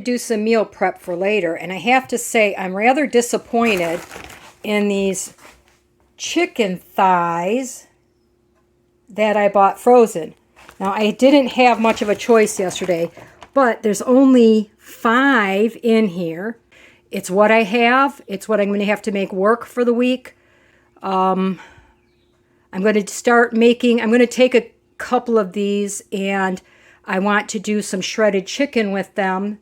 Do some meal prep for later, and I have to say I'm rather disappointed in these chicken thighs that I bought frozen. Now, I didn't have much of a choice yesterday, but there's only 5 in here. It's what I have. It's what I'm going to have to make work for the week. I'm going to start making, I'm going to take a couple of these, and I want to do some shredded chicken with them.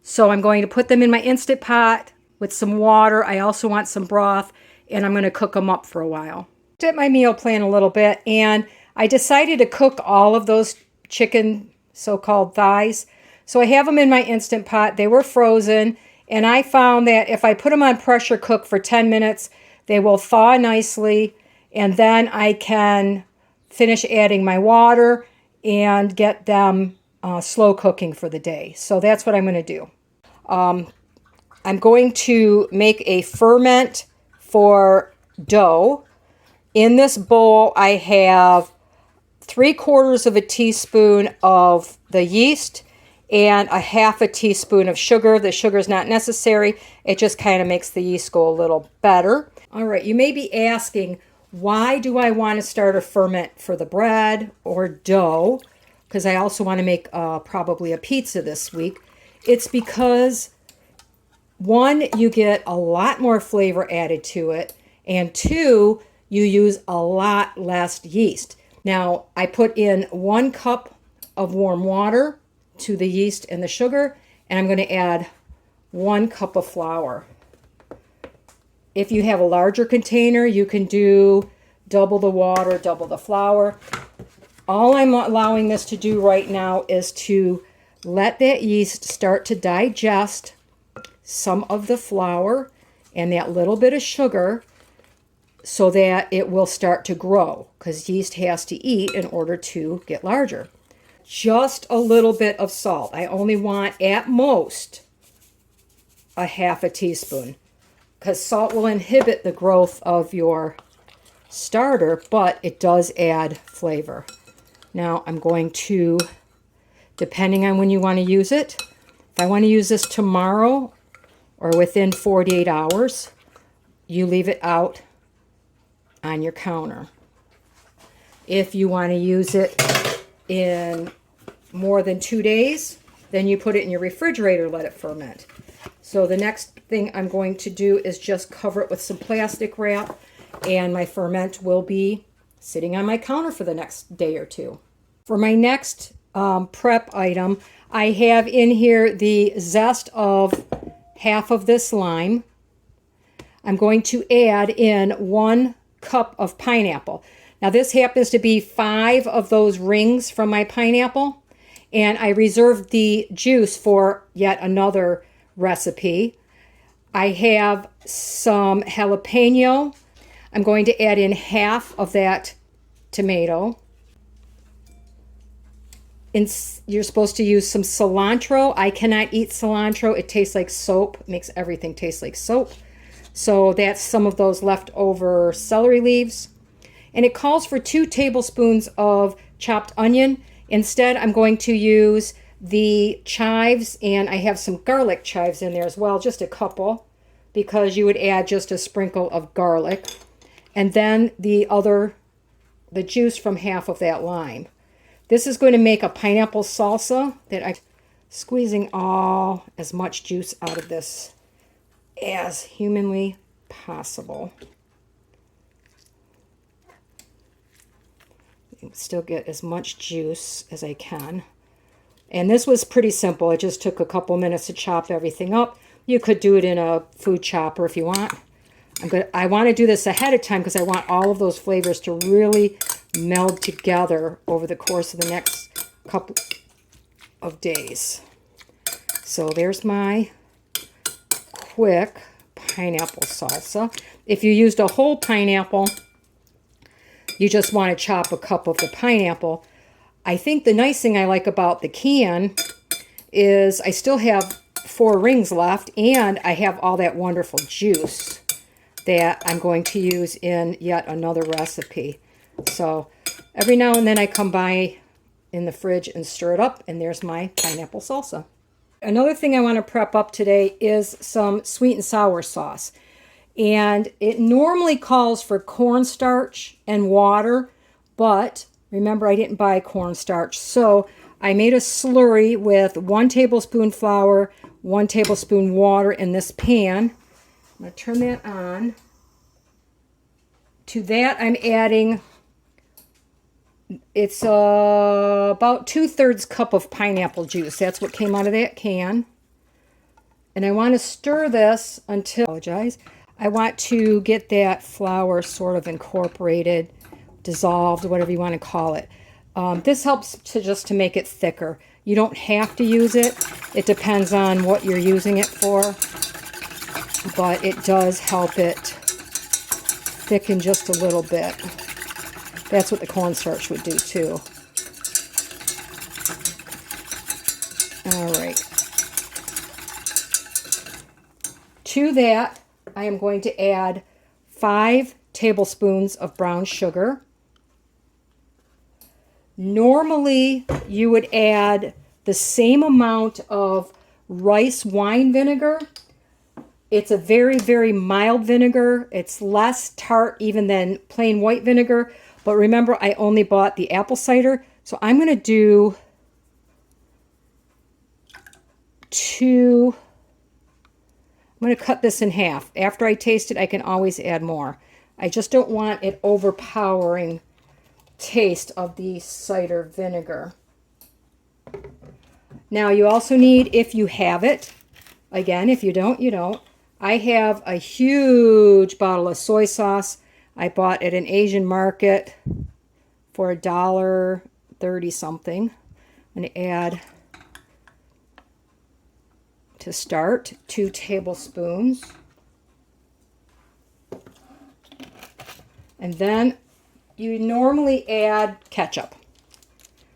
So I'm going to put them in my Instant Pot with some water. I also want some broth, and I'm going to cook them up for a while. Did my meal plan a little bit, and I decided to cook all of those chicken so-called thighs. So I have them in my Instant Pot. They were frozen, and I found that if I put them on pressure cook for 10 minutes, they will thaw nicely, and then I can finish adding my water and get them slow cooking for the day. So that's what I'm going to do. I'm going to make a ferment for dough. In this bowl, I have 3/4 of a teaspoon of the yeast and a 1/2 teaspoon of sugar. The sugar is not necessary. It just kind of makes the yeast go a little better. All right, you may be asking, why do I want to start a ferment for the bread or dough? Because I also want to make probably a pizza this week. It's because, 1, you get a lot more flavor added to it, and 2, you use a lot less yeast. Now, I put in 1 cup of warm water to the yeast and the sugar, and I'm going to add 1 cup of flour. If you have a larger container, you can do double the water, double the flour. All I'm allowing this to do right now is to let that yeast start to digest some of the flour and that little bit of sugar so that it will start to grow, because yeast has to eat in order to get larger. Just a little bit of salt. I only want at most a 1/2 teaspoon, because salt will inhibit the growth of your starter, but it does add flavor. Now I'm going to, depending on when you want to use it, if I want to use this tomorrow or within 48 hours, you leave it out on your counter. If you want to use it in more than 2 days, then you put it in your refrigerator, let it ferment. So the next thing I'm going to do is just cover it with some plastic wrap, and my ferment will be sitting on my counter for the next day or 2. For my next prep item, I have in here the zest of 1/2 of this lime. I'm going to add in 1 cup of pineapple. Now this happens to be 5 of those rings from my pineapple, and I reserved the juice for yet another recipe. I have some jalapeno. I'm going to add in 1/2 of that tomato. You're supposed to use some cilantro. I cannot eat cilantro. It tastes like soap. It makes everything taste like soap. So that's some of those leftover celery leaves. And it calls for 2 tablespoons of chopped onion. Instead, I'm going to use the chives, and I have some garlic chives in there as well, just a couple, because you would add just a sprinkle of garlic. And then the juice from 1/2 of that lime. This is going to make a pineapple salsa that I'm squeezing as much juice out of this as humanly possible. Still get as much juice as I can. And this was pretty simple. It just took a couple minutes to chop everything up. You could do it in a food chopper if you want. I want to do this ahead of time because I want all of those flavors to really meld together over the course of the next couple of days. So there's my quick pineapple salsa. If you used a whole pineapple, you just want to chop a cup of the pineapple. I think the nice thing I like about the can is I still have 4 rings left, and I have all that wonderful juice that I'm going to use in yet another recipe. So every now and then I come by in the fridge and stir it up, and there's my pineapple salsa. another thing I want to prep up today is some sweet and sour sauce. And it normally calls for cornstarch and water, but remember I didn't buy cornstarch. So I made a slurry with 1 tablespoon flour, 1 tablespoon water in this pan. I'm going to turn that on. To that I'm adding, it's about 2/3 cup of pineapple juice. That's what came out of that can. And I want to stir this until, I want to get that flour sort of incorporated, dissolved, whatever you want to call it. This helps to make it thicker. You don't have to use it. It depends on what you're using it for. But it does help it thicken just a little bit. That's what the cornstarch would do too. All right. To that, I am going to add 5 tablespoons of brown sugar. Normally, you would add the same amount of rice wine vinegar. It's a very, very mild vinegar. It's less tart even than plain white vinegar. But remember, I only bought the apple cider. So I'm going to do 2. I'm going to cut this in half. After I taste it, I can always add more. I just don't want it overpowering taste of the cider vinegar. Now you also need, if you have it, again, if you don't, you don't. I have a huge bottle of soy sauce I bought at an Asian market for $1.30 something. I'm going to add, to start, 2 tablespoons. And then you normally add ketchup.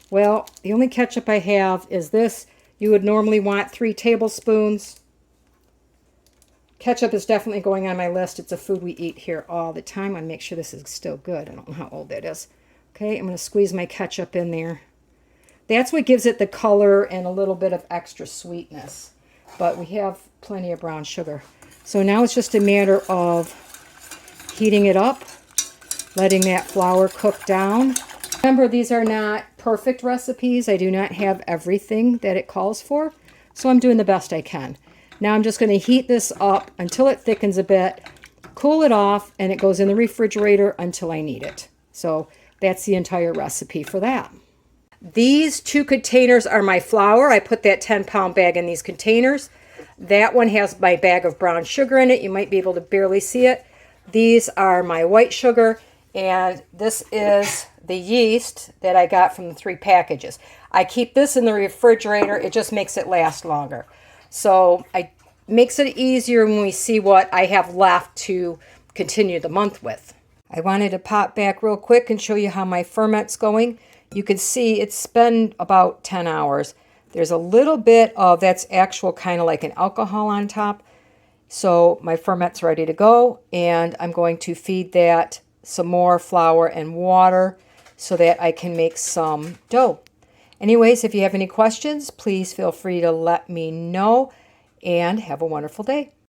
Well, the only ketchup I have is this. You would normally want 3 tablespoons. Ketchup is definitely going on my list. It's a food we eat here all the time. I make sure this is still good. I don't know how old that is. Okay, I'm going to squeeze my ketchup in there. That's what gives it the color and a little bit of extra sweetness. But we have plenty of brown sugar. So now it's just a matter of heating it up, letting that flour cook down. Remember, these are not perfect recipes. I do not have everything that it calls for, so I'm doing the best I can. Now I'm just going to heat this up until it thickens a bit, cool it off, and it goes in the refrigerator until I need it. So that's the entire recipe for that. These 2 containers are my flour. I put that 10-pound bag in these containers. That one has my bag of brown sugar in it. You might be able to barely see it. These are my white sugar, and this is the yeast that I got from the 3 packages. I keep this in the refrigerator. It just makes it last longer. So it makes it easier when we see what I have left to continue the month with. I wanted to pop back real quick and show you how my ferment's going. You can see it's been about 10 hours. There's a little bit of, that's actual kind of like an alcohol on top. So my ferment's ready to go, and I'm going to feed that some more flour and water so that I can make some dough. Anyways, if you have any questions, please feel free to let me know, and have a wonderful day.